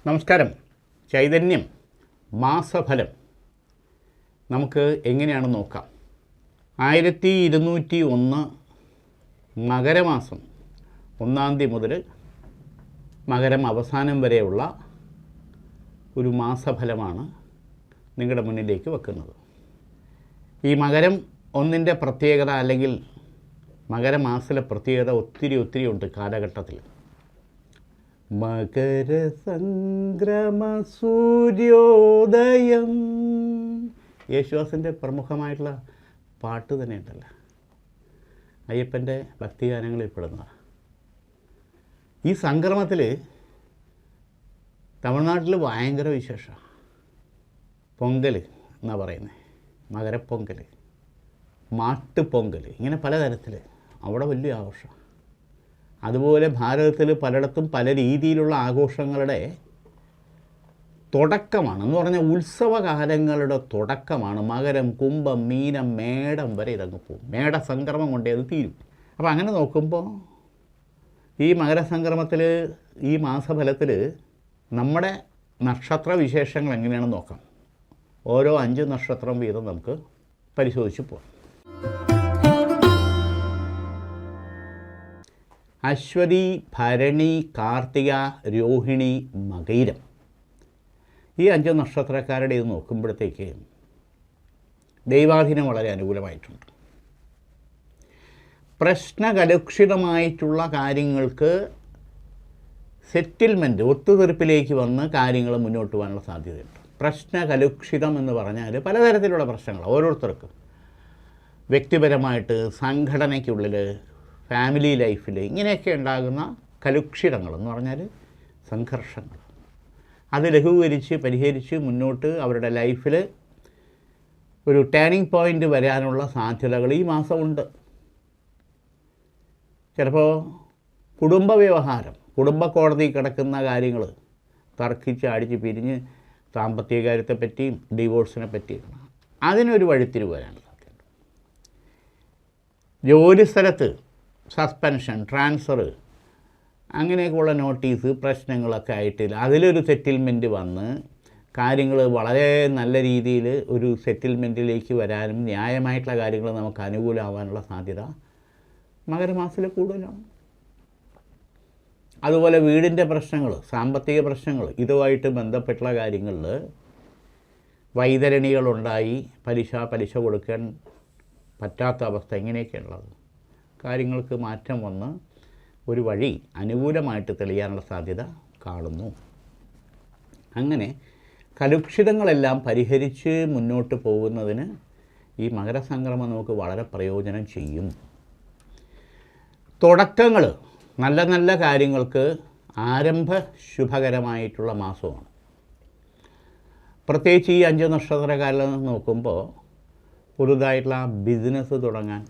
നമസ്കാരം. ചൈതന്യം മാസഫലം നമുക്ക് എങ്ങനെയാണെന്ന് നോക്കാം. 1201 മകരമാസം 1-ാം തീയതി മുതൽ മകരം അവസാനം വരെയുള്ള ഒരു മാസഫലമാണ് നിങ്ങളുടെ മുന്നിലേക്ക് വെക്കുന്നത്. ഈ മകരം ഒന്നിൻ്റെ പ്രത്യേകത അല്ലെങ്കിൽ മകരമാസത്തിലെ പ്രത്യേകത ഒത്തിരി ഉണ്ട് കാലഘട്ടത്തിൽ. മകരസംക്രമ സൂര്യോദയം യേശുദാസിൻ്റെ പ്രമുഖമായിട്ടുള്ള പാട്ട് തന്നെ ഉണ്ടല്ലോ, അയ്യപ്പൻ്റെ ഭക്തിഗാനങ്ങളിൽ പെടുന്നതാണ്. ഈ സംക്രമത്തിൽ തമിഴ്നാട്ടിൽ ഭയങ്കര വിശേഷമാണ്. പൊങ്കൽ എന്നാണ് പറയുന്നത്, മകരപ്പൊങ്കൽ, മാട്ടുപൊങ്കൽ, ഇങ്ങനെ പലതരത്തിൽ അവിടെ വലിയ ആഘോഷം. അതുപോലെ ഭാരതത്തിൽ പലയിടത്തും പല രീതിയിലുള്ള ആഘോഷങ്ങളുടെ തുടക്കമാണ് എന്ന് പറഞ്ഞാൽ ഉത്സവകാലങ്ങളുടെ തുടക്കമാണ്. മകരം, കുംഭം, മീനം, മേടം വരെ ഇതങ്ങ് പോകും. മേടസംക്രമം കൊണ്ടേ അത് തീരും. അപ്പോൾ അങ്ങനെ നോക്കുമ്പോൾ ഈ മകരസംക്രമത്തിൽ ഈ മാസഫലത്തിൽ നമ്മുടെ നക്ഷത്ര വിശേഷങ്ങൾ എങ്ങനെയാണെന്ന് നോക്കാം. ഓരോ 5 നക്ഷത്രം വീതം നമുക്ക് പരിശോധിച്ച് പോകാം. അശ്വതി, ഭരണി, കാർത്തിക, രോഹിണി, മകയിരം, ഈ 5 നക്ഷത്രക്കാരുടെ ഇത് നോക്കുമ്പോഴത്തേക്ക് ദൈവാധീനം വളരെ അനുകൂലമായിട്ടുണ്ട്. പ്രശ്നകലുഷിതമായിട്ടുള്ള കാര്യങ്ങൾക്ക് സെറ്റിൽമെൻറ്റ്, ഒത്തുതീർപ്പിലേക്ക് വന്ന് കാര്യങ്ങൾ മുന്നോട്ട് പോകാനുള്ള സാധ്യതയുണ്ട്. പ്രശ്നകലുഷിതം എന്ന് പറഞ്ഞാൽ പലതരത്തിലുള്ള പ്രശ്നങ്ങൾ ഓരോരുത്തർക്കും, വ്യക്തിപരമായിട്ട്, സംഘടനയ്ക്കുള്ളിൽ, ഫാമിലി ലൈഫിൽ, ഇങ്ങനെയൊക്കെ ഉണ്ടാകുന്ന കലുഷിതങ്ങൾ എന്ന് പറഞ്ഞാൽ സംഘർഷങ്ങൾ, അത് ലഘൂകരിച്ച് പരിഹരിച്ച് മുന്നോട്ട് അവരുടെ ലൈഫിൽ ഒരു ടേണിംഗ് പോയിൻ്റ് വരാനുള്ള സാധ്യതകൾ ഈ മാസമുണ്ട്. ചിലപ്പോൾ കുടുംബ വ്യവഹാരം, കുടുംബ കോടതി കിടക്കുന്ന കാര്യങ്ങൾ തർക്കിച്ച് അടിച്ച് പിരിഞ്ഞ് സാമ്പത്തിക കാര്യത്തെപ്പറ്റിയും ഡിവോഴ്സിനെ പറ്റിയും അതിനൊരു വഴിത്തിരിവ് വരാനുള്ള സാധ്യതയുണ്ട്. ജോലിസ്ഥലത്ത് സസ്പെൻഷൻ, ട്രാൻസ്ഫർ, അങ്ങനെയൊക്കെയുള്ള നോട്ടീസ് പ്രശ്നങ്ങളൊക്കെ ആയിട്ട് അതിലൊരു സെറ്റിൽമെൻറ്റ് വന്ന് കാര്യങ്ങൾ വളരെ നല്ല രീതിയിൽ ഒരു സെറ്റിൽമെൻറ്റിലേക്ക് വരാനും ന്യായമായിട്ടുള്ള കാര്യങ്ങൾ നമുക്ക് അനുകൂലമാകാനുള്ള സാധ്യത മകരമാസത്തിൽ കൂടുതലാണ്. അതുപോലെ വീടിൻ്റെ പ്രശ്നങ്ങൾ, സാമ്പത്തിക പ്രശ്നങ്ങൾ, ഇതുമായിട്ട് ബന്ധപ്പെട്ടുള്ള കാര്യങ്ങളിൽ വൈതരണികളുണ്ടായി പലിശ കൊടുക്കാൻ പറ്റാത്ത അവസ്ഥ, ഇങ്ങനെയൊക്കെയുള്ളത് കാര്യങ്ങൾക്ക് മാറ്റം വന്ന് ഒരു വഴി അനുകൂലമായിട്ട് തെളിയാനുള്ള സാധ്യത കാണുന്നു. അങ്ങനെ കലുഷിതങ്ങളെല്ലാം പരിഹരിച്ച് മുന്നോട്ട് പോകുന്നതിന് ഈ മകരസംക്രമം നമുക്ക് വളരെ പ്രയോജനം ചെയ്യും. തുടക്കങ്ങൾ, നല്ല നല്ല കാര്യങ്ങൾക്ക് ആരംഭ ശുഭകരമായിട്ടുള്ള മാസമാണ്. പ്രത്യേകിച്ച് ഈ 5 നക്ഷത്രക്കാരിൽ നോക്കുമ്പോൾ പുതുതായിട്ടുള്ള ബിസിനസ് തുടങ്ങാൻ,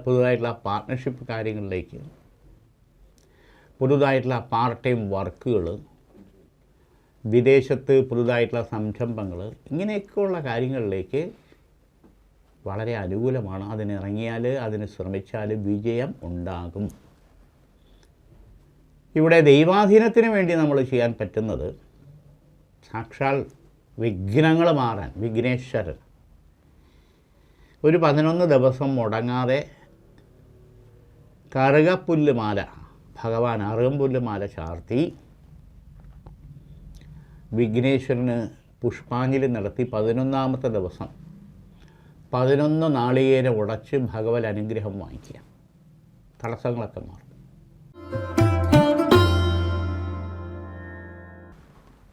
പുതുതായിട്ടുള്ള പാർട്ട്ണർഷിപ്പ് കാര്യങ്ങളിലേക്ക്, പുതുതായിട്ടുള്ള പാർട്ട് ടൈം വർക്കുകൾ, വിദേശത്ത് പുതുതായിട്ടുള്ള സംരംഭങ്ങൾ, ഇങ്ങനെയൊക്കെയുള്ള കാര്യങ്ങളിലേക്ക് വളരെ അനുകൂലമാണ്. അതിനിറങ്ങിയാൽ, അതിന് ശ്രമിച്ചാൽ വിജയം ഉണ്ടാകും. ഇവിടെ ദൈവാധീനത്തിന് വേണ്ടി നമ്മൾ ചെയ്യാൻ പറ്റുന്നത് സാക്ഷാൽ വിഘ്നങ്ങൾ മാറാൻ വിഘ്നേശ്വരൻ ഒരു 11 ദിവസം മുടങ്ങാതെ കറുകപ്പുല്ലുമാല, ഭഗവാൻ അറുകമ്പുല്ലുമാല ചാർത്തി വിഘ്നേശ്വരന് പുഷ്പാഞ്ജലി നടത്തി 11ാമത്തെ ദിവസം 11 നാളികേരം ഉടച്ച് ഭഗവത് അനുഗ്രഹം വാങ്ങിക്കുക. തടസ്സങ്ങളൊക്കെ മാറും.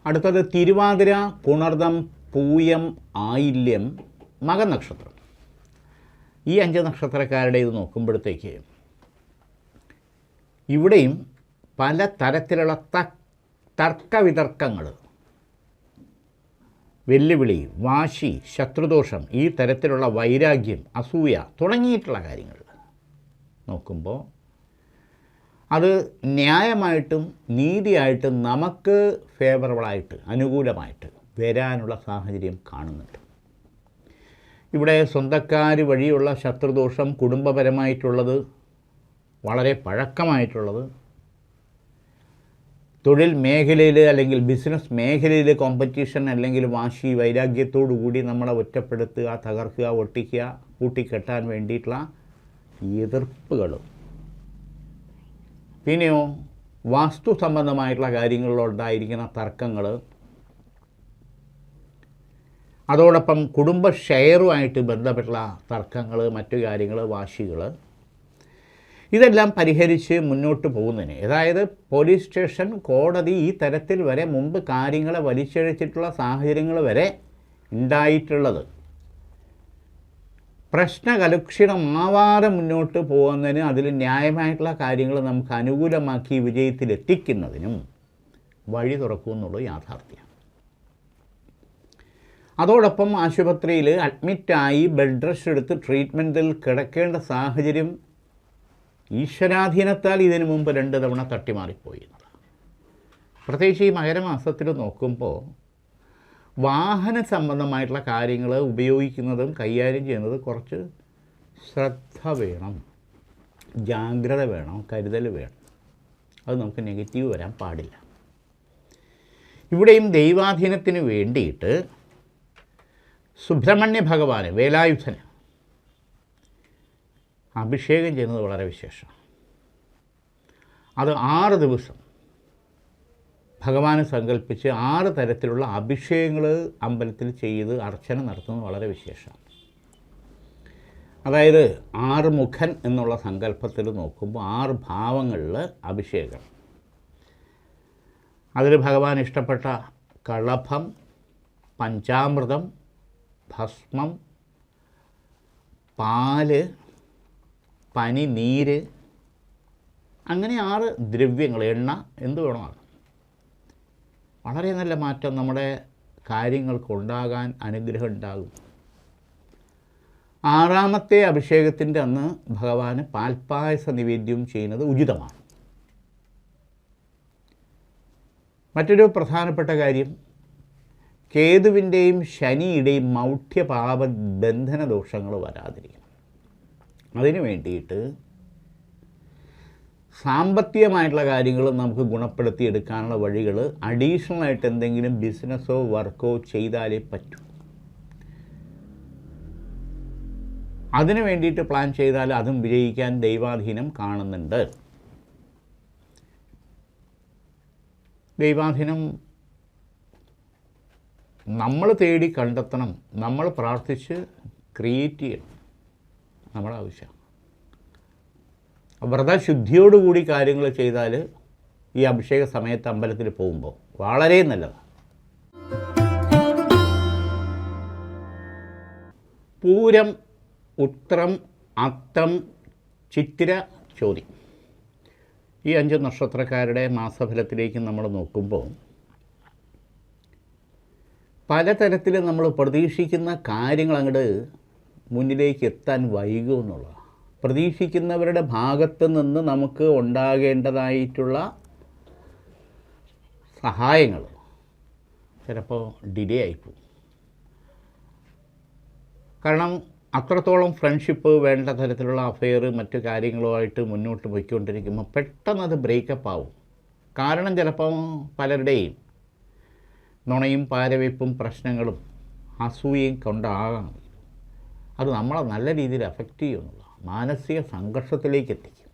അടുത്തത് തിരുവാതിര, പുണർദം, പൂയം, ആയില്യം, മകനക്ഷത്രം. ഈ 5 നക്ഷത്രക്കാരുടെ ഇത് നോക്കുമ്പോഴത്തേക്ക് ഇവിടെയും പല തരത്തിലുള്ള തർക്കവിതർക്കങ്ങൾ, വെല്ലുവിളി, വാശി, ശത്രുദോഷം, ഈ തരത്തിലുള്ള വൈരാഗ്യം, അസൂയ തുടങ്ങിയിട്ടുള്ള കാര്യങ്ങൾ നോക്കുമ്പോൾ അത് ന്യായമായിട്ടും നീതിയായിട്ടും നമുക്ക് ഫേവറബിളായിട്ട്, അനുകൂലമായിട്ട് വരാനുള്ള സാഹചര്യം കാണുന്നുണ്ട്. ഇവിടെ സ്വന്തക്കാർ വഴിയുള്ള ശത്രുദോഷം, കുടുംബപരമായിട്ടുള്ളത്, വളരെ പഴക്കമായിട്ടുള്ളത്, തൊഴിൽ മേഖലയിൽ അല്ലെങ്കിൽ ബിസിനസ് മേഖലയിൽ കോമ്പറ്റീഷൻ അല്ലെങ്കിൽ വാശി വൈരാഗ്യത്തോടു കൂടി നമ്മളെ ഒറ്റപ്പെടുത്തുക, തകർക്കുക, ഒട്ടിക്കുക, കൂട്ടിക്കെട്ടാൻ വേണ്ടിയിട്ടുള്ള എതിർപ്പുകളും. പിന്നെയോ വാസ്തു സംബന്ധമായിട്ടുള്ള കാര്യങ്ങളിലുണ്ടായിരിക്കുന്ന തർക്കങ്ങൾ, അതോടൊപ്പം കുടുംബ ഷെയറുമായിട്ട് ബന്ധപ്പെട്ടുള്ള തർക്കങ്ങൾ, മറ്റു കാര്യങ്ങൾ, വാശികൾ, ഇതെല്ലാം പരിഹരിച്ച് മുന്നോട്ട് പോകുന്നതിന്, അതായത് പോലീസ് സ്റ്റേഷൻ, കോടതി ഈ തരത്തിൽ വരെ മുമ്പ് കാര്യങ്ങളെ വലിച്ചിഴച്ചിട്ടുള്ള സാഹചര്യങ്ങൾ വരെ ഉണ്ടായിട്ടുള്ളത് പ്രശ്നകലുഷിതമാവാതെ മുന്നോട്ട് പോകുന്നതിന്, അതിൽ ന്യായമായിട്ടുള്ള കാര്യങ്ങൾ നമുക്ക് അനുകൂലമാക്കി വിജയത്തിലെത്തിക്കുന്നതിനും വഴി തുറക്കുമെന്നുള്ളത് യാഥാർത്ഥ്യം. അതോടൊപ്പം ആശുപത്രിയിൽ അഡ്മിറ്റായി ബെഡ് റെസ്റ്റ് എടുത്ത് ട്രീറ്റ്മെൻറ്റിൽ കിടക്കേണ്ട സാഹചര്യം ഈശ്വരാധീനത്താൽ ഇതിനു മുമ്പ് 2 തവണ തട്ടിമാറിപ്പോയി എന്നുള്ളത്. പ്രത്യേകിച്ച് ഈ മകരമാസത്തിൽ നോക്കുമ്പോൾ വാഹന സംബന്ധമായിട്ടുള്ള കാര്യങ്ങൾ ഉപയോഗിക്കുന്നതും കൈകാര്യം ചെയ്യുന്നത് കുറച്ച് ശ്രദ്ധ വേണം, ജാഗ്രത വേണം, കരുതൽ വേണം. അത് നമുക്ക് നെഗറ്റീവ് വരാൻ പാടില്ല. ഇവിടെയും ദൈവാധീനത്തിന് വേണ്ടിയിട്ട് സുബ്രഹ്മണ്യ ഭഗവാന്, വേലായുധന് അഭിഷേകം ചെയ്യുന്നത് വളരെ വിശേഷമാണ്. അത് 6 ദിവസം ഭഗവാനെ സങ്കല്പിച്ച് 6 തരത്തിലുള്ള അഭിഷേകങ്ങൾ അമ്പലത്തിൽ ചെയ്ത് അർച്ചന നടത്തുന്നത് വളരെ വിശേഷമാണ്. അതായത് 6 മുഖൻ എന്നുള്ള സങ്കല്പത്തിൽ നോക്കുമ്പോൾ 6 ഭാവങ്ങളിൽ അഭിഷേകം. അതിൽ ഭഗവാൻ ഇഷ്ടപ്പെട്ട കളഭം, പഞ്ചാമൃതം, ഭസ്മം, പാല്, പനിനീര്, അങ്ങനെ 6 ദ്രവ്യങ്ങൾ, എണ്ണ, എന്ത് വേണമാണ്. വളരെ നല്ല മാറ്റം നമ്മുടെ കാര്യങ്ങൾക്കുണ്ടാകാൻ അനുഗ്രഹം ഉണ്ടാകും. 6ാമത്തെ അഭിഷേകത്തിൻ്റെ അന്ന് ഭഗവാന് പാൽപ്പായസ നിവേദ്യം ചെയ്യുന്നത് ഉചിതമാണ്. മറ്റൊരു പ്രധാനപ്പെട്ട കാര്യം, കേതുവിൻ്റെയും ശനിയുടെയും മൗഢ്യപാപ ബന്ധന ദോഷങ്ങൾ വരാതിരിക്കണം. അതിനു വേണ്ടിയിട്ട് സാമ്പത്തികമായിട്ടുള്ള കാര്യങ്ങൾ നമുക്ക് ഗുണപ്പെടുത്തിയെടുക്കാനുള്ള വഴികൾ അഡീഷണലായിട്ട് എന്തെങ്കിലും ബിസിനസ്സോ വർക്കോ ചെയ്താലേ പറ്റൂ. അതിനു വേണ്ടിയിട്ട് പ്ലാൻ ചെയ്താൽ അതും വിജയിക്കാൻ ദൈവാധീനം കാണുന്നുണ്ട്. ദൈവാധീനം നമ്മൾ തേടി കണ്ടെത്തണം, നമ്മൾ പ്രാർത്ഥിച്ച് ക്രിയേറ്റ് ചെയ്യണം, നമ്മുടെ ആവശ്യം. വ്രതശുദ്ധിയോടുകൂടി കാര്യങ്ങൾ ചെയ്താൽ ഈ അഭിഷേക സമയത്ത് അമ്പലത്തിൽ പോകുമ്പോൾ വളരെ നല്ലതാണ്. പൂരം, ഉത്രം, അത്തം, ചിത്തിര, ചോതി, ഈ 5 നക്ഷത്രക്കാരുടെ മാസഫലത്തിലേക്ക് നമ്മൾ നോക്കുമ്പോൾ പലതരത്തിൽ നമ്മൾ പ്രതീക്ഷിക്കുന്ന കാര്യങ്ങൾ അങ്ങോട്ട് മുന്നിലേക്ക് എത്താൻ വൈകുമെന്നുള്ളതാണ്. പ്രതീക്ഷിക്കുന്നവരുടെ ഭാഗത്ത് നിന്ന് നമുക്ക് ഉണ്ടാകേണ്ടതായിട്ടുള്ള സഹായങ്ങൾ ചിലപ്പോൾ ഡിലേ ആയിപ്പോവും. കാരണം അത്രത്തോളം ഫ്രണ്ട്ഷിപ്പ്, വേണ്ട തരത്തിലുള്ള അഫെയർ, മറ്റു കാര്യങ്ങളുമായിട്ട് മുന്നോട്ട് പോയിക്കൊണ്ടിരിക്കുമ്പോൾ പെട്ടെന്നത് ബ്രേക്കപ്പ് ആവും. കാരണം ചിലപ്പോൾ പലരുടെയും നുണയും പാരവയ്പ്പും പ്രശ്നങ്ങളും അസൂയയും കൊണ്ടാകാം. അത് നമ്മളെ നല്ല രീതിയിൽ അഫക്റ്റ് ചെയ്യുമെന്നുള്ള മാനസിക സംഘർഷത്തിലേക്ക് എത്തിക്കും.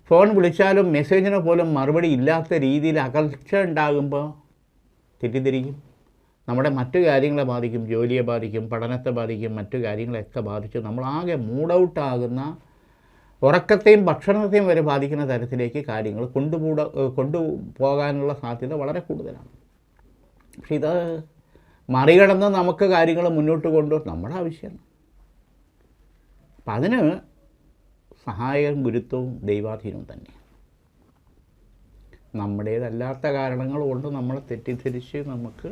ഫോൺ വിളിച്ചാലും മെസ്സേജിന് പോലും മറുപടി ഇല്ലാത്ത രീതിയിൽ അകൽച്ച ഉണ്ടാകുമ്പോൾ തെറ്റിദ്ധരിക്കും. നമ്മുടെ മറ്റു കാര്യങ്ങളെ ബാധിക്കും, ജോലിയെ ബാധിക്കും, പഠനത്തെ ബാധിക്കും, മറ്റു കാര്യങ്ങളെയൊക്കെ ബാധിച്ച് നമ്മളാകെ മൂഡൗട്ടാകുന്ന, ഉറക്കത്തെയും ഭക്ഷണത്തെയും വരെ ബാധിക്കുന്ന തരത്തിലേക്ക് കാര്യങ്ങൾ കൊണ്ടുപോകാനുള്ള സാധ്യത വളരെ കൂടുതലാണ്. പക്ഷെ ഇത് മറികടന്ന് നമുക്ക് കാര്യങ്ങൾ മുന്നോട്ട് കൊണ്ടുപോകാൻ നമ്മുടെ ആവശ്യമാണ്. അപ്പം അതിന് സഹായവും ഗുരുത്വവും ദൈവാധീനവും തന്നെ. നമ്മുടേതല്ലാത്ത കാരണങ്ങൾ കൊണ്ട് നമ്മളെ തെറ്റിദ്ധരിച്ച് നമുക്ക്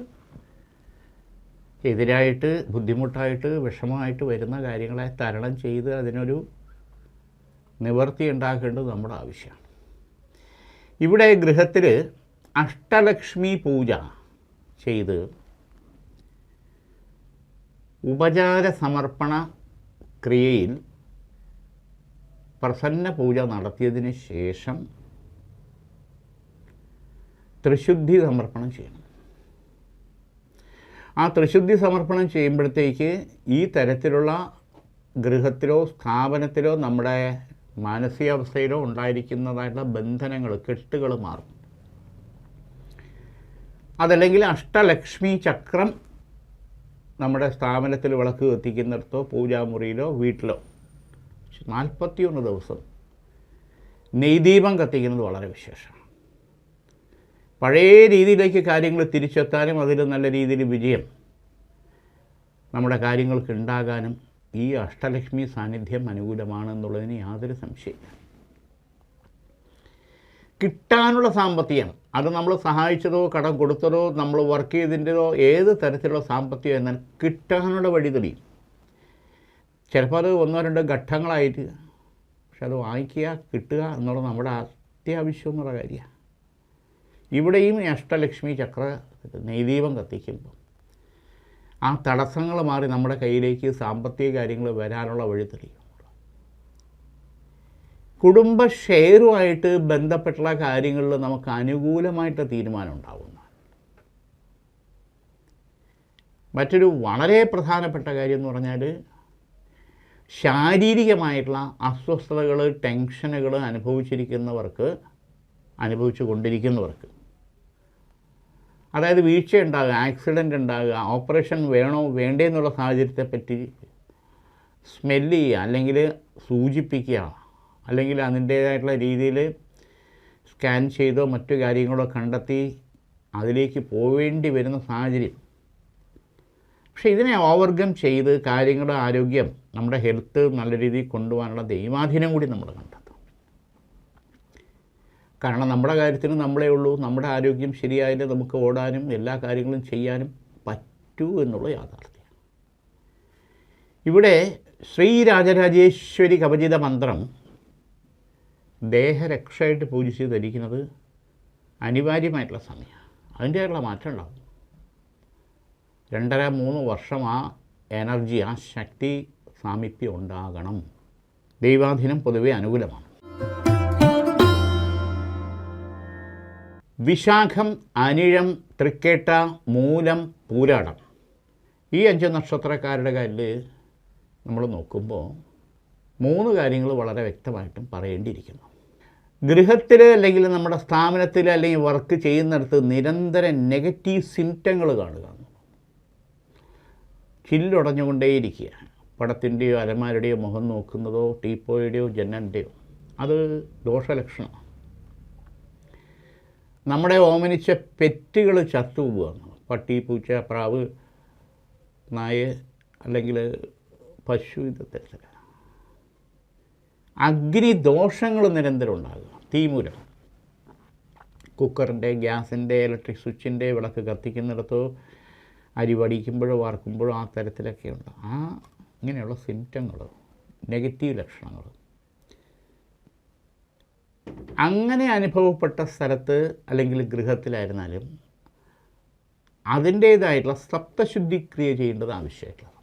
എതിരായിട്ട്, ബുദ്ധിമുട്ടായിട്ട്, വിഷമമായിട്ട് വരുന്ന കാര്യങ്ങളെ തരണം ചെയ്ത് അതിനൊരു നിവൃത്തി ഉണ്ടാക്കേണ്ടത് നമ്മുടെ ആവശ്യമാണ്. ഇവിടെ ഗൃഹത്തിൽ അഷ്ടലക്ഷ്മി പൂജ ചെയ്ത് ഉപചാര സമർപ്പണ ക്രിയയിൽ പ്രസന്ന പൂജ നടത്തിയതിന് ശേഷം ത്രിശുദ്ധി സമർപ്പണം ചെയ്യണം. ആ ത്രിശുദ്ധി സമർപ്പണം ചെയ്യുമ്പോഴത്തേക്ക് ഈ തരത്തിലുള്ള ഗൃഹത്തിലോ സ്ഥാപനത്തിലോ നമ്മുടെ മാനസികാവസ്ഥയിലോ ഉണ്ടായിരിക്കുന്നതായിട്ടുള്ള ബന്ധനങ്ങൾ, കെട്ടുകൾ മാറും. അതല്ലെങ്കിൽ അഷ്ടലക്ഷ്മി ചക്രം നമ്മുടെ സ്ഥാപനത്തിൽ വിളക്ക് കത്തിക്കുന്നിടത്തോ പൂജാമുറിയിലോ വീട്ടിലോ 41 ദിവസം നെയ്ദീപം കത്തിക്കുന്നത് വളരെ വിശേഷമാണ്. പഴയ രീതിയിലേക്ക് കാര്യങ്ങൾ തിരിച്ചെത്താനും അതിൽ നല്ല രീതിയിൽ വിജയം നമ്മുടെ കാര്യങ്ങൾക്ക് ഉണ്ടാകാനും ഈ അഷ്ടലക്ഷ്മി സാന്നിധ്യം അനുകൂലമാണെന്നുള്ളതിന് യാതൊരു സംശയമില്ല. കിട്ടാനുള്ള സാമ്പത്തികം, അത് നമ്മൾ സഹായിച്ചതോ കടം കൊടുത്തതോ നമ്മൾ വർക്ക് ചെയ്തതിൻ്റെതോ ഏത് തരത്തിലുള്ള സാമ്പത്തികം എന്നാൽ കിട്ടാനുള്ള വഴി തെളിയും. ചിലപ്പോൾ അത് 1-2 ഘട്ടങ്ങളായിട്ട്, പക്ഷെ അത് വാങ്ങിക്കുക, കിട്ടുക എന്നുള്ളത് നമ്മുടെ അത്യാവശ്യം എന്നുള്ള കാര്യമാണ്. ഇവിടെയും അഷ്ടലക്ഷ്മി ചക്ര നെയ്ദീപം കത്തിക്കുമ്പോൾ ആ തടസ്സങ്ങൾ മാറി നമ്മുടെ കയ്യിലേക്ക് സാമ്പത്തിക കാര്യങ്ങൾ വരാനുള്ള വഴി തെളിയും. കുടുംബ ഷെയറുമായിട്ട് ബന്ധപ്പെട്ടുള്ള കാര്യങ്ങളിൽ നമുക്ക് അനുകൂലമായിട്ട് തീരുമാനം ഉണ്ടാകുന്ന മറ്റൊരു വളരെ പ്രധാനപ്പെട്ട കാര്യം എന്ന് പറഞ്ഞാൽ ശാരീരികമായിട്ടുള്ള അസ്വസ്ഥതകൾ, ടെൻഷനുകൾ അനുഭവിച്ചു കൊണ്ടിരിക്കുന്നവർക്ക്, അതായത് വീഴ്ച ഉണ്ടാകുക, ആക്സിഡൻ്റ് ഉണ്ടാകുക, ഓപ്പറേഷൻ വേണോ വേണ്ടേ എന്നുള്ള സാഹചര്യത്തെപ്പറ്റി സ്മെല്ല് ചെയ്യുക, അല്ലെങ്കിൽ സൂചിപ്പിക്കുക, അല്ലെങ്കിൽ അതിൻ്റേതായിട്ടുള്ള രീതിയിൽ സ്കാൻ ചെയ്തോ മറ്റു കാര്യങ്ങളോ കണ്ടെത്തി അതിലേക്ക് പോവേണ്ടി വരുന്ന സാഹചര്യം. പക്ഷേ ഇതിനെ ഓവർകം ചെയ്ത് കാര്യങ്ങളുടെ ആരോഗ്യം, നമ്മുടെ ഹെൽത്ത് നല്ല രീതിയിൽ കൊണ്ടുപോകാനുള്ള ദൈവാധീനം കൂടി നമ്മൾ കണ്ടെത്തും. കാരണം നമ്മുടെ കാര്യത്തിന് നമ്മളേ ഉള്ളൂ. നമ്മുടെ ആരോഗ്യം ശരിയായാലേ നമുക്ക് ഓടാനും എല്ലാ കാര്യങ്ങളും ചെയ്യാനും പറ്റൂ എന്നുള്ള യാഥാർത്ഥ്യം. ഇവിടെ ശ്രീരാജരാജേശ്വരി കവചിത മന്ത്രം ദേഹരക്ഷയായിട്ട് പൂജിച്ച് ധരിക്കുന്നത് അനിവാര്യമായിട്ടുള്ള സമയമാണ്. അതിൻ്റെതായിട്ടുള്ള മാറ്റം ഉണ്ടാകും. 2.5-3 വർഷം ആ എനർജി, ആ ശക്തി സാമീപ്യം ഉണ്ടാകണം. ദൈവാധീനം പൊതുവെ അനുകൂലമാണ്. വിശാഖം, അനിഴം, തൃക്കേട്ട, മൂലം, പൂരാടം ഈ 5 നക്ഷത്രക്കാരുടെ കാര്യത്തിൽ നമ്മൾ നോക്കുമ്പോൾ 3 കാര്യങ്ങൾ വളരെ വ്യക്തമായിട്ടും പറയേണ്ടിയിരിക്കുന്നു. ഗൃഹത്തിൽ അല്ലെങ്കിൽ നമ്മുടെ സ്ഥാപനത്തിൽ അല്ലെങ്കിൽ വർക്ക് ചെയ്യുന്നിടത്ത് നിരന്തരം നെഗറ്റീവ് സിംറ്റങ്ങൾ കാണുക, ചില്ലുടഞ്ഞുകൊണ്ടേയിരിക്കുക. പടത്തിൻ്റെയോ അലമാരുടെയോ മുഖം നോക്കുന്നതോ ടീപ്പോയുടെയോ ജനലിൻ്റെയോ അത് ദോഷലക്ഷണമാണ്. നമ്മുടെ ഓമനിച്ച പെറ്റുകൾ ചത്തുപോവുകയാണ്. പട്ടി, പൂച്ച, പ്രാവ്, നായ അല്ലെങ്കിൽ പശു, ഇത്തരത്തിൽ അഗ്നിദോഷങ്ങൾ നിരന്തരം ഉണ്ടാകുക. തീമൂലം, കുക്കറിൻ്റെ, ഗ്യാസിൻ്റെ, ഇലക്ട്രിക് സ്വിച്ചിൻ്റെ വിളക്ക് കത്തിക്കുന്നിടത്തോ അരി വടിക്കുമ്പോഴോ വാർക്കുമ്പോഴോ ആ തരത്തിലൊക്കെ ഉണ്ട്. ഇങ്ങനെയുള്ള സിംറ്റങ്ങൾ, നെഗറ്റീവ് ലക്ഷണങ്ങൾ അങ്ങനെ അനുഭവപ്പെട്ട സ്ഥലത്ത് അല്ലെങ്കിൽ ഗൃഹത്തിലായിരുന്നാലും അതിൻ്റേതായിട്ടുള്ള സപ്തശുദ്ധിക്രിയ ചെയ്യേണ്ടത് ആവശ്യമായിട്ടുള്ള.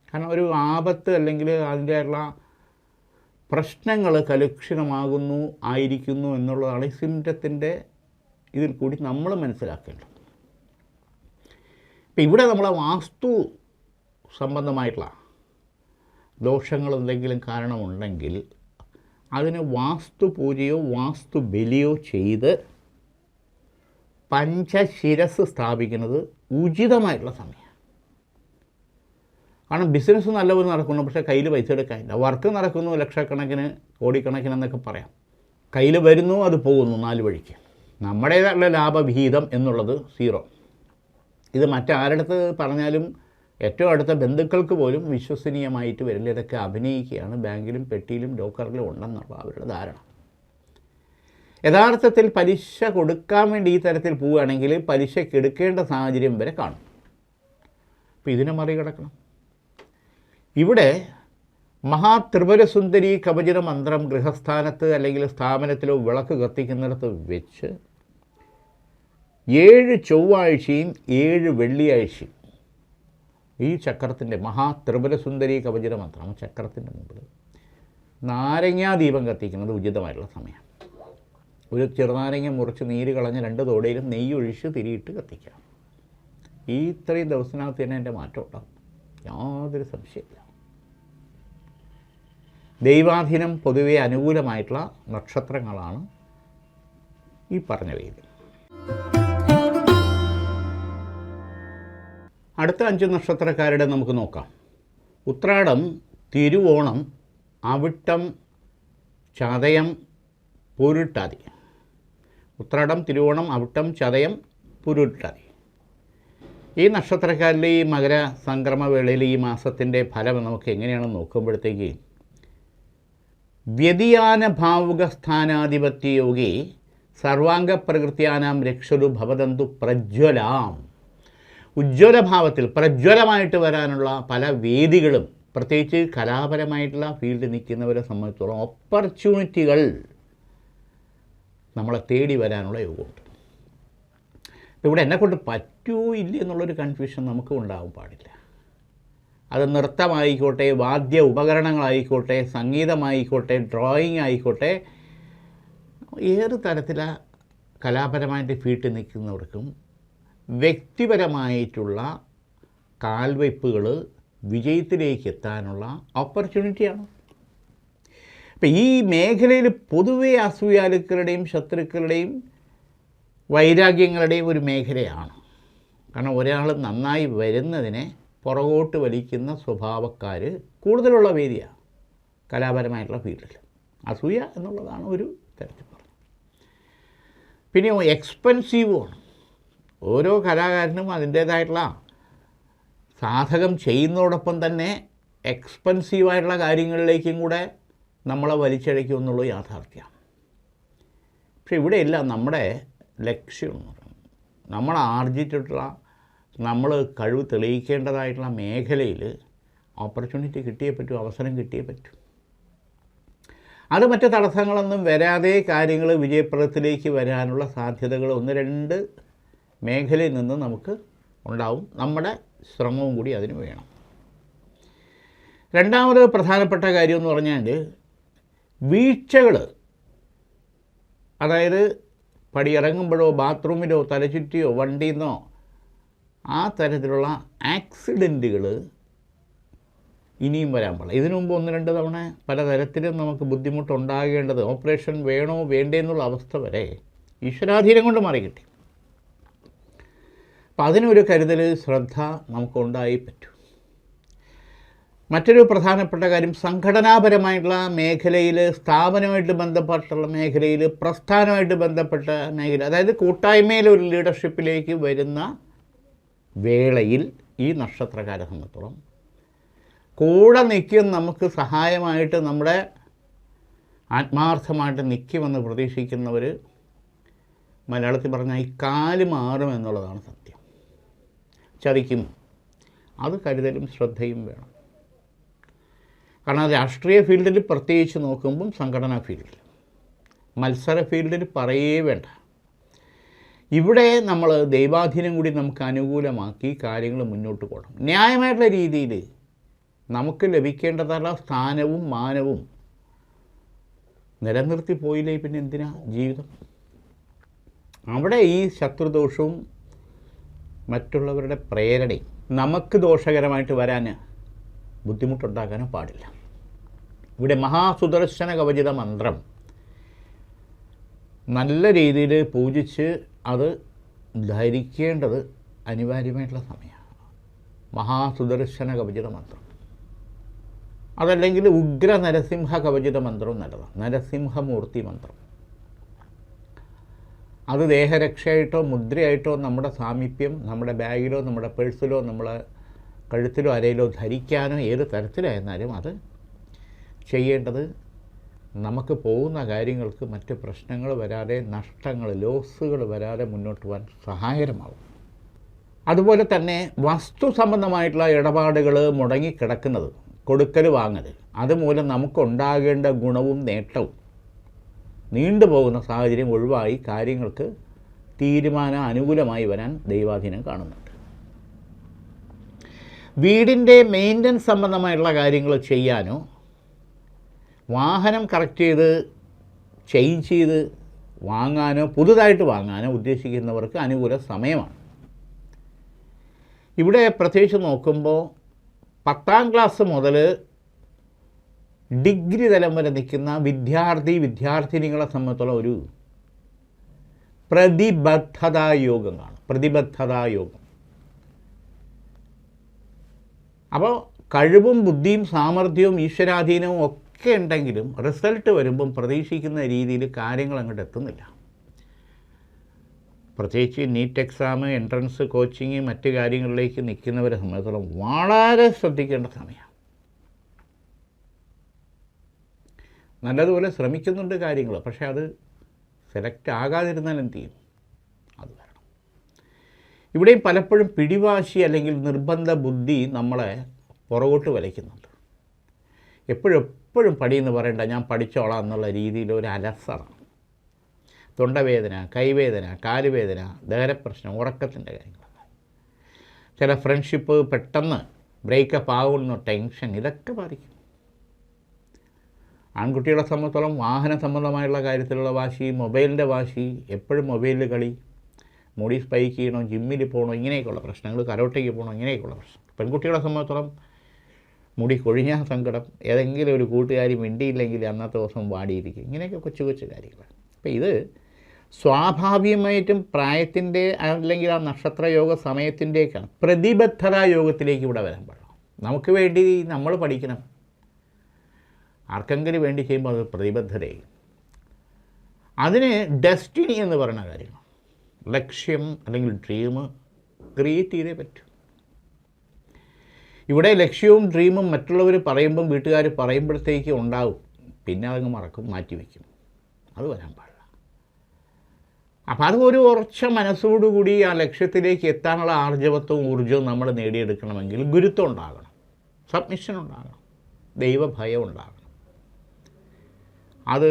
കാരണം ഒരു ആപത്ത് അല്ലെങ്കിൽ അതിൻ്റെതായിട്ടുള്ള പ്രശ്നങ്ങൾ കലുഷിതമാകുന്നു, ആയിരിക്കുന്നു എന്നുള്ളതാണ് ഈ സിംറ്റത്തിൻ്റെ ഇതിൽ കൂടി നമ്മൾ മനസ്സിലാക്കേണ്ടത്. ഇപ്പം ഇവിടെ നമ്മളെ വാസ്തു സംബന്ധമായിട്ടുള്ള ദോഷങ്ങൾ എന്തെങ്കിലും കാരണമുണ്ടെങ്കിൽ അതിന് വാസ്തു പൂജയോ വാസ്തു ബലിയോ ചെയ്ത് പഞ്ചശിരസ് സ്ഥാപിക്കുന്നത് ഉചിതമായിട്ടുള്ള സമയമാണ്. കാരണം ബിസിനസ് നല്ലപോലെ നടക്കുന്നു, പക്ഷേ കയ്യിൽ പൈസ എടുക്കാനില്ല. വർക്ക് നടക്കുന്നു, ലക്ഷക്കണക്കിന് കോടിക്കണക്കിന് എന്നൊക്കെ പറയാം. കയ്യിൽ വരുന്നു, അത് പോകുന്നു 4 വഴിക്ക്. നമ്മുടേതായിട്ടുള്ള ലാഭവിഹിതം എന്നുള്ളത് 0. ഇത് മറ്റാരടുത്ത് പറഞ്ഞാലും ഏറ്റവും അടുത്ത ബന്ധുക്കൾക്ക് പോലും വിശ്വസനീയമായിട്ട് വരില്ല. ഇതൊക്കെ അഭിനയിക്കുകയാണ്, ബാങ്കിലും പെട്ടിയിലും ലോക്കറിലും ഉണ്ടെന്നുള്ള അവരുടെ ധാരണ. യഥാർത്ഥത്തിൽ പലിശ കൊടുക്കാൻ വേണ്ടി ഈ തരത്തിൽ പോവുകയാണെങ്കിൽ പലിശയ്ക്ക് എടുക്കേണ്ട സാഹചര്യം വരെ കാണും. അപ്പോൾ ഇതിനെ മറികടക്കണം. ഇവിടെ മഹാത്രിപുരസുന്ദരി കവചിത മന്ത്രം ഗൃഹസ്ഥാനത്ത് അല്ലെങ്കിൽ സ്ഥാപനത്തിലോ വിളക്ക് കത്തിക്കുന്നിടത്ത് വെച്ച് 7 ചൊവ്വാഴ്ചയും 7 വെള്ളിയാഴ്ചയും ഈ ചക്രത്തിൻ്റെ മഹാത്രിപുരസുന്ദരി കവചിത മന്ത്രം ചക്രത്തിൻ്റെ മുമ്പിൽ നാരങ്ങാദീപം കത്തിക്കുന്നത് ഉചിതമായിട്ടുള്ള സമയം. ഒരു ചെറുനാരങ്ങ മുറിച്ച് നീര് കളഞ്ഞ് 2 തോടയിലും നെയ്യ് ഒഴിച്ച് തിരിയിട്ട് കത്തിക്കാം. ഈ ഇത്രയും ദിവസത്തിനകത്ത് തന്നെ എൻ്റെ മാറ്റം ഉണ്ടാകും, യാതൊരു സംശയമില്ല. ദൈവാധീനം പൊതുവെ അനുകൂലമായിട്ടുള്ള നക്ഷത്രങ്ങളാണ് ഈ പറഞ്ഞവയിൽ. അടുത്ത 5 നക്ഷത്രക്കാരുടെ നമുക്ക് നോക്കാം. ഉത്രാടം, തിരുവോണം, അവിട്ടം, ചതയം, പൂരുട്ടാതി. ഉത്രാടം, തിരുവോണം, അവിട്ടം, ചതയം, പൂരുട്ടാതി. ഈ നക്ഷത്രക്കാരിലെ ഈ മകര സംക്രമവേളയിൽ ഈ മാസത്തിൻ്റെ ഫലം നമുക്ക് എങ്ങനെയാണെന്ന് നോക്കുമ്പോഴത്തേക്ക്, വ്യതിയാന ഭാവുക സ്ഥാനാധിപത്യ യോഗി സർവാംഗ പ്രകൃത്യാനാം രക്ഷരു ഭവതന്തു പ്രജ്വലാം. ഉജ്ജ്വലഭാവത്തിൽ പ്രജ്വലമായിട്ട് വരാനുള്ള പല വേദികളും, പ്രത്യേകിച്ച് കലാപരമായിട്ടുള്ള ഫീൽഡിൽ നിൽക്കുന്നവരെ സംബന്ധിച്ചിടത്തോളം ഓപ്പർച്യൂണിറ്റികൾ നമ്മളെ തേടി വരാനുള്ള യോഗമുണ്ട്. ഇവിടെ എന്നെക്കൊണ്ട് പറ്റുമോ ഇല്ല എന്നുള്ളൊരു കൺഫ്യൂഷൻ നമുക്ക് ഉണ്ടാകാൻ പാടില്ല. അത് നൃത്തമായിക്കോട്ടെ, വാദ്യ ഉപകരണങ്ങളായിക്കോട്ടെ, സംഗീതമായിക്കോട്ടെ, ഡ്രോയിങ് ആയിക്കോട്ടെ, ഏത് തരത്തിലുള്ള കലാപരമായിട്ട് ഫീൽഡിൽ നിൽക്കുന്നവർക്കും വ്യക്തിപരമായിട്ടുള്ള കാൽവയ്പ്പുകൾ വിജയത്തിലേക്ക് എത്താനുള്ള ഓപ്പർച്യൂണിറ്റിയാണ്. ഇപ്പം ഈ മേഖലയിൽ പൊതുവെ അസൂയാലുക്കളുടെയും ശത്രുക്കളുടെയും വൈരാഗ്യങ്ങളുടെയും ഒരു മേഖലയാണ്. കാരണം ഒരാൾ നന്നായി വരുന്നതിനെ പുറകോട്ട് വലിക്കുന്ന സ്വഭാവക്കാർ കൂടുതലുള്ള വേദിയാണ് കലാപരമായിട്ടുള്ള ഫീൽഡിൽ. അസൂയ എന്നുള്ളതാണ് ഒരു തരത്തിൽ പറഞ്ഞത്. പിന്നെ എക്സ്പെൻസീവുമാണ്. ഓരോ കലാകാരനും അതിൻ്റേതായിട്ടുള്ള സാധകം ചെയ്യുന്നതോടൊപ്പം തന്നെ എക്സ്പെൻസീവായിട്ടുള്ള കാര്യങ്ങളിലേക്കും കൂടെ നമ്മളെ വലിച്ചഴയ്ക്കും എന്നുള്ളത് യാഥാർത്ഥ്യമാണ്. പക്ഷെ ഇവിടെയെല്ലാം നമ്മുടെ ലക്ഷ്യം നമ്മൾ ആർജിച്ചിട്ടുള്ള, നമ്മൾ കഴിവ് തെളിയിക്കേണ്ടതായിട്ടുള്ള മേഖലയിൽ ഓപ്പർച്യൂണിറ്റി കിട്ടിയേ പറ്റൂ, അവസരം കിട്ടിയേ പറ്റൂ. അത് മറ്റ് തടസ്സങ്ങളൊന്നും വരാതെ കാര്യങ്ങൾ വിജയപ്രദത്തിലേക്ക് വരാനുള്ള സാധ്യതകൾ 1-2 മേഖലയിൽ നിന്ന് നമുക്ക് ഉണ്ടാവും. നമ്മുടെ ശ്രമവും കൂടി അതിന് വേണം. രണ്ടാമത് പ്രധാനപ്പെട്ട കാര്യം എന്ന് പറഞ്ഞാൽ വീഴ്ചകൾ, അതായത് പടിയിറങ്ങുമ്പോഴോ ബാത്റൂമിലോ തലചുറ്റിയോ വണ്ടിയിൽ നിന്നോ ആ തരത്തിലുള്ള ആക്സിഡൻറ്റുകൾ ഇനിയും വരാൻ പാടില്ല. ഇതിനു മുമ്പ് 1-2 തവണ പലതരത്തിലും നമുക്ക് ബുദ്ധിമുട്ടുണ്ടാകേണ്ടത്, ഓപ്പറേഷൻ വേണോ വേണ്ടേ എന്നുള്ള അവസ്ഥ വരെ ഈശ്വരാധീനം കൊണ്ട് മാറി കിട്ടി. അപ്പം അതിനൊരു കരുതൽ, ശ്രദ്ധ നമുക്കുണ്ടായി പറ്റൂ. മറ്റൊരു പ്രധാനപ്പെട്ട കാര്യം, സംഘടനാപരമായിട്ടുള്ള മേഖലയിൽ, സ്ഥാപനമായിട്ട് ബന്ധപ്പെട്ടുള്ള മേഖലയിൽ, പ്രസ്ഥാനമായിട്ട് ബന്ധപ്പെട്ട മേഖല, അതായത് കൂട്ടായ്മയിൽ ഒരു ലീഡർഷിപ്പിലേക്ക് വരുന്ന വേളയിൽ ഈ നക്ഷത്രക്കാരെ സംബന്ധിച്ചോളം കൂടെ നിൽക്കും, നമുക്ക് സഹായമായിട്ട് നമ്മുടെ ആത്മാർത്ഥമായിട്ട് നിൽക്കുമെന്ന് പ്രതീക്ഷിക്കുന്നവർ, മലയാളത്തിൽ പറഞ്ഞാൽ ഈ കാല് മാറും എന്നുള്ളതാണ് സത്യം. ചതിക്കും. അത് കരുതലും ശ്രദ്ധയും വേണം. കാരണം രാഷ്ട്രീയ ഫീൽഡിൽ പ്രത്യേകിച്ച് നോക്കുമ്പം, സംഘടനാ ഫീൽഡിൽ, മത്സര ഫീൽഡിൽ പറയേ വേണ്ട. ഇവിടെ നമ്മൾ ദൈവാധീനം കൂടി നമുക്ക് അനുകൂലമാക്കി കാര്യങ്ങൾ മുന്നോട്ട് പോകണം. ന്യായമായിട്ടുള്ള രീതിയിൽ നമുക്ക് ലഭിക്കേണ്ടതുള്ള സ്ഥാനവും മാനവും നിലനിർത്തി പോയില്ലേ പിന്നെ എന്തിനാ ജീവിതം? അവിടെ ഈ ശത്രുദോഷവും മറ്റുള്ളവരുടെ പ്രേരണയും നമുക്ക് ദോഷകരമായിട്ട് വരാൻ, ബുദ്ധിമുട്ടുണ്ടാക്കാനോ പാടില്ല. ഇവിടെ മഹാസുദർശന കവചിത മന്ത്രം നല്ല രീതിയിൽ പൂജിച്ച് അത് ധരിക്കേണ്ടത് അനിവാര്യമായിട്ടുള്ള സമയമാണ്. മഹാസുദർശന കവചിത മന്ത്രം, അതല്ലെങ്കിൽ ഉഗ്ര നരസിംഹ കവചിത മന്ത്രവും നല്ലതാണ്. നരസിംഹമൂർത്തി മന്ത്രം, അത് ദേഹരക്ഷയായിട്ടോ മുദ്രയായിട്ടോ നമ്മുടെ സാമീപ്യം നമ്മുടെ ബാഗിലോ നമ്മുടെ പേഴ്സിലോ നമ്മളെ കഴുത്തിലോ അരയിലോ ധരിക്കാനോ ഏത് തരത്തിലായിരുന്നാലും അത് ചെയ്യേണ്ടത് നമുക്ക് പോകുന്ന കാര്യങ്ങൾക്ക് മറ്റ് പ്രശ്നങ്ങൾ വരാതെ, നഷ്ടങ്ങൾ, ലോസുകൾ വരാതെ മുന്നോട്ട് പോകാൻ സഹായകരമാകും. അതുപോലെ തന്നെ വസ്തു സംബന്ധമായിട്ടുള്ള ഇടപാടുകൾ മുടങ്ങിക്കിടക്കുന്നത്, കൊടുക്കൽ വാങ്ങൽ, അതുമൂലം നമുക്കുണ്ടാകേണ്ട ഗുണവും നേട്ടവും നീണ്ടുപോകുന്ന സാഹചര്യം ഒഴിവായി കാര്യങ്ങൾക്ക് തീരുമാനം അനുകൂലമായി വരാൻ ദൈവാധീനം കാണുന്നുണ്ട്. വീടിൻ്റെ മെയിൻ്റനൻസ് സംബന്ധമായിട്ടുള്ള കാര്യങ്ങൾ ചെയ്യാനോ, വാഹനം കറക്റ്റ് ചെയ്ത് ചേഞ്ച് ചെയ്ത് വാങ്ങാനോ പുതുതായിട്ട് വാങ്ങാനോ ഉദ്ദേശിക്കുന്നവർക്ക് അനുകൂല സമയമാണ്. ഇവിടെ പ്രത്യേകിച്ച് നോക്കുമ്പോൾ 10ാം ക്ലാസ് മുതൽ ഡിഗ്രി തലം വരെ നിൽക്കുന്ന വിദ്യാർത്ഥിനികളെ സംബന്ധിച്ചുള്ള ഒരു പ്രതിബദ്ധതായോഗം കാണും. പ്രതിബദ്ധതായോഗം. അപ്പോൾ കഴിവും ബുദ്ധിയും സാമർഥ്യവും ഈശ്വരാധീനവും ഒക്കെ ഉണ്ടെങ്കിലും റിസൾട്ട് വരുമ്പം പ്രതീക്ഷിക്കുന്ന രീതിയിൽ കാര്യങ്ങൾ അങ്ങോട്ട് എത്തുന്നില്ല. പ്രത്യേകിച്ച് നീറ്റ് എക്സാം, എൻട്രൻസ് കോച്ചിങ്, മറ്റ് കാര്യങ്ങളിലേക്ക് നിൽക്കുന്നവരെ സംബന്ധിച്ചിടത്തോളം വളരെ ശ്രദ്ധിക്കേണ്ട സമയമാണ്. നല്ലതുപോലെ ശ്രമിക്കുന്നുണ്ട് കാര്യങ്ങൾ, പക്ഷേ അത് സെലക്ട് ആകാതിരുന്നാൽ എന്ത് ചെയ്യും? അത് വരണം. ഇവിടെയും പലപ്പോഴും പിടിവാശി അല്ലെങ്കിൽ നിർബന്ധ ബുദ്ധി നമ്മളെ പുറകോട്ട് വലിക്കുന്നുണ്ട്. എപ്പോഴും പഠിയെന്ന് പറയണ്ട, ഞാൻ പഠിച്ചോളാം എന്നുള്ള രീതിയിൽ ഒരു അലസറാണ്. തൊണ്ടവേദന, കൈവേദന, കാലുവേദന, ദഹനപ്രശ്നം, ഉറക്കത്തിൻ്റെ കാര്യങ്ങളൊക്കെ, ചില ഫ്രണ്ട്ഷിപ്പ് പെട്ടെന്ന് ബ്രേക്കപ്പ് ആകുന്ന ടെൻഷൻ, ഇതൊക്കെ ബാധിക്കും. ആൺകുട്ടികളെ സംബന്ധിച്ചോളം വാഹന സംബന്ധമായുള്ള കാര്യത്തിലുള്ള വാശി, മൊബൈലിൻ്റെ വാശി, എപ്പോഴും മൊബൈലിൽ കളി, മുടി സ്പൈക്ക് ചെയ്യണോ, ജിമ്മിൽ പോകണോ, ഇങ്ങനെയൊക്കെയുള്ള പ്രശ്നങ്ങൾ, കരോട്ടയ്ക്ക് പോകണോ, ഇങ്ങനെയൊക്കെയുള്ള പ്രശ്നം. പെൺകുട്ടികളെ സംബന്ധിച്ചോളം മുടി കൊഴിഞ്ഞാൽ സങ്കടം, ഏതെങ്കിലും ഒരു കൂട്ടുകാരി മിണ്ടിയില്ലെങ്കിൽ അന്നത്തെ ദിവസം വാടിയിരിക്കും, ഇങ്ങനെയൊക്കെ കൊച്ചു കൊച്ചു കാര്യങ്ങളാണ്. അപ്പോൾ ഇത് സ്വാഭാവികമായിട്ടും പ്രായത്തിൻ്റെ അല്ലെങ്കിൽ ആ നക്ഷത്രയോഗ സമയത്തിൻ്റെയൊക്കെയാണ്. പ്രതിബദ്ധതാ യോഗത്തിലേക്ക് ഇവിടെ വരാൻ പാടില്ല. നമുക്ക് വേണ്ടി നമ്മൾ പഠിക്കണം, ആർക്കെങ്കിലും വേണ്ടി ചെയ്യുമ്പോൾ അത് പ്രതിബദ്ധതയായി. അതിന് ഡെസ്റ്റിനി എന്ന് പറയുന്ന കാര്യങ്ങൾ, ലക്ഷ്യം അല്ലെങ്കിൽ ഡ്രീം ക്രിയേറ്റ് ചെയ്തേ പറ്റൂ. ഇവിടെ ലക്ഷ്യവും ഡ്രീമും മറ്റുള്ളവർ പറയുമ്പം, വീട്ടുകാർ പറയുമ്പോഴത്തേക്ക് ഉണ്ടാവും, പിന്നെ അതങ്ങ് മറക്കും, മാറ്റിവെക്കും. അത് വരാൻ പാടില്ല. അപ്പം അത് ഒരു ഉറച്ച മനസ്സോടുകൂടി ആ ലക്ഷ്യത്തിലേക്ക് എത്താനുള്ള ആർജവത്വവും ഊർജ്ജവും നമ്മൾ നേടിയെടുക്കണമെങ്കിൽ ഗുരുത്വം ഉണ്ടാകണം, സബ്മിഷൻ ഉണ്ടാകണം, ദൈവഭയം ഉണ്ടാകണം. അത്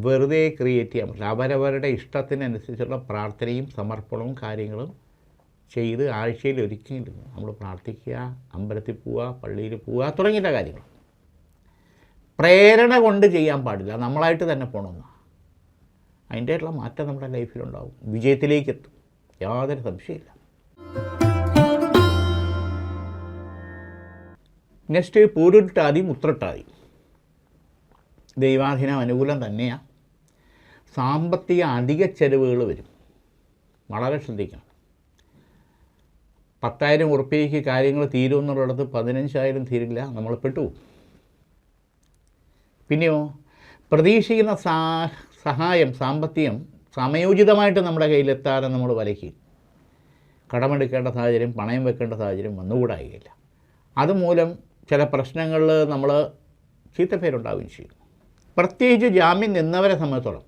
വെറുതെ ക്രിയേറ്റ് ചെയ്യാൻ പറ്റില്ല. അവരവരുടെ ഇഷ്ടത്തിനനുസരിച്ചുള്ള പ്രാർത്ഥനയും സമർപ്പണവും കാര്യങ്ങളും ചെയ്ത് ആഴ്ചയിൽ ഒരിക്കലും നമ്മൾ പ്രാർത്ഥിക്കുക, അമ്പലത്തിൽ പോവുക, പള്ളിയിൽ പോവുക തുടങ്ങിയ കാര്യങ്ങൾ പ്രേരണ കൊണ്ട് ചെയ്യാൻ പാടില്ല. നമ്മളായിട്ട് തന്നെ പോകണമെന്നാണ്. അതിൻ്റെയുള്ള മാറ്റം നമ്മുടെ ലൈഫിലുണ്ടാവും, വിജയത്തിലേക്ക് എത്തും, യാതൊരു സംശയമില്ല. നെക്സ്റ്റ് പൂരുരുട്ടാതി ഉത്രട്ടാതി. ദൈവാധീനം അനുകൂലം തന്നെയാണ്. സാമ്പത്തിക അധിക ചെലവുകൾ വരും, വളരെ ശ്രദ്ധിക്കണം. 10,000 ഉറുപ്പികയ്ക്ക് കാര്യങ്ങൾ തീരുമെന്നുള്ളിടത്ത് 15,000 തീരില്ല, നമ്മൾ പെട്ടു. പിന്നെയോ പ്രതീക്ഷിക്കുന്ന സഹായം, സാമ്പത്തികം സമയോചിതമായിട്ട് നമ്മുടെ കയ്യിലെത്താതെ നമ്മൾ വലയ്ക്കും. കടമെടുക്കേണ്ട സാഹചര്യം, പണയം വെക്കേണ്ട സാഹചര്യം വന്നുകൂടായില്ല. അതുമൂലം ചില പ്രശ്നങ്ങളിൽ നമ്മൾ ചീത്തപ്പേരുണ്ടാവുകയും ചെയ്യും. പ്രത്യേകിച്ച് ജാമ്യം നിന്നവരെ സംബന്ധിച്ചോളം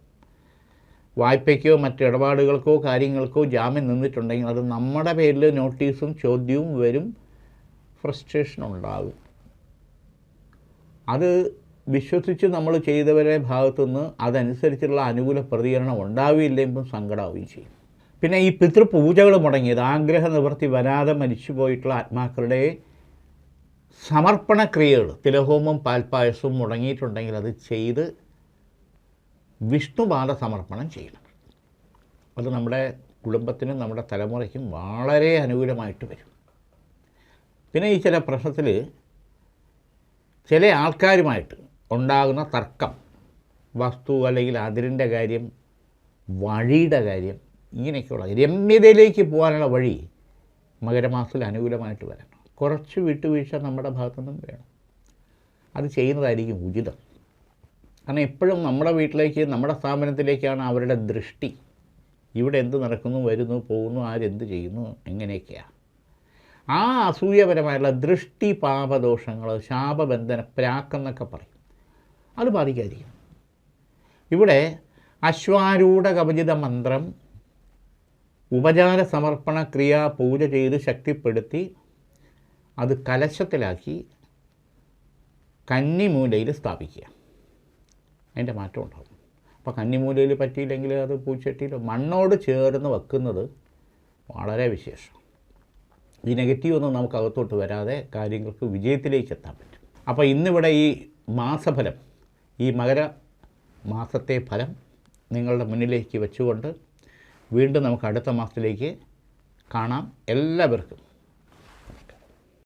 വായ്പയ്ക്കോ മറ്റ് ഇടപാടുകൾക്കോ കാര്യങ്ങൾക്കോ ജാമ്യം നിന്നിട്ടുണ്ടെങ്കിൽ അത് നമ്മുടെ പേരിൽ നോട്ടീസും ചോദ്യവും വരും, ഫ്രസ്ട്രേഷൻ ഉണ്ടാകും. അത് വിശ്വസിച്ച് നമ്മൾ ചെയ്തവരെ ഭാഗത്തുനിന്ന് അതനുസരിച്ചുള്ള അനുകൂല പ്രതികരണം ഉണ്ടാവുകയില്ലെങ്കിലും സങ്കടമാവുകയും ചെയ്യും. പിന്നെ ഈ പിതൃപൂജകൾ മുടങ്ങിയത്, ആഗ്രഹ നിവൃത്തി വരാതെ മരിച്ചുപോയിട്ടുള്ള ആത്മാക്കളുടെ സമർപ്പണക്രിയകൾ, തിലഹോമം പാൽപ്പായസവും മുടങ്ങിയിട്ടുണ്ടെങ്കിൽ അത് ചെയ്ത് വിഷ്ണുപാദ സമർപ്പണം ചെയ്യണം. അത് നമ്മുടെ കുടുംബത്തിനും നമ്മുടെ തലമുറയ്ക്കും വളരെ അനുകൂലമായിട്ട് വരും. പിന്നെ ഈ ചില പ്രശ്നത്തിൽ ചില ആൾക്കാരുമായിട്ട് ഉണ്ടാകുന്ന തർക്കം, വസ്തു അല്ലെങ്കിൽ അതിരിൻ്റെ കാര്യം, വഴിയുടെ കാര്യം, ഇങ്ങനെയൊക്കെയുള്ള രമ്യതയിലേക്ക് പോകാനുള്ള വഴി മകരമാസത്തിൽ അനുകൂലമായിട്ട് വരണം. കുറച്ച് വിട്ടുവീഴ്ച നമ്മുടെ ഭാഗത്തുനിന്നും വേണം. അത് ചെയ്യുന്നതായിരിക്കും ഉചിതം. കാരണം എപ്പോഴും നമ്മുടെ വീട്ടിലേക്ക്, നമ്മുടെ സ്ഥാപനത്തിലേക്കാണ് അവരുടെ ദൃഷ്ടി. ഇവിടെ എന്ത് നടക്കുന്നു, വരുന്നു, പോകുന്നു, ആരെന്ത് ചെയ്യുന്നു, എങ്ങനെയൊക്കെയാണ്. ആ അസൂയപരമായുള്ള ദൃഷ്ടി പാപദോഷങ്ങൾ, ശാപബന്ധന പ്രാക്കെന്നൊക്കെ പറയും, അത് ബാധിക്കാതിരിക്കും. ഇവിടെ അശ്വാരൂഢ കവചിത മന്ത്രം, ഉപചാര സമർപ്പണ ക്രിയ പൂജ ചെയ്ത് ശക്തിപ്പെടുത്തി അത് കലശത്തിലാക്കി കന്നിമൂലയിൽ സ്ഥാപിക്കുക. അതിൻ്റെ മാറ്റം ഉണ്ടാകും. അപ്പോൾ കന്നിമൂലയിൽ പറ്റിയില്ലെങ്കിൽ അത് പൂച്ചട്ടിയിലോ മണ്ണോട് ചേർന്ന് വെക്കുന്നത് വളരെ വിശേഷം. ഈ നെഗറ്റീവ് ഒന്നും നമുക്ക് അകത്തോട്ട് വരാതെ കാര്യങ്ങൾക്ക് വിജയത്തിലേക്ക് എത്താൻ പറ്റും. അപ്പോൾ ഇന്നിവിടെ ഈ മാസഫലം, ഈ മകര മാസത്തെ ഫലം നിങ്ങളുടെ മുന്നിലേക്ക് വെച്ചുകൊണ്ട് വീണ്ടും നമുക്ക് അടുത്ത മാസത്തിലേക്ക് കാണാം. എല്ലാവർക്കും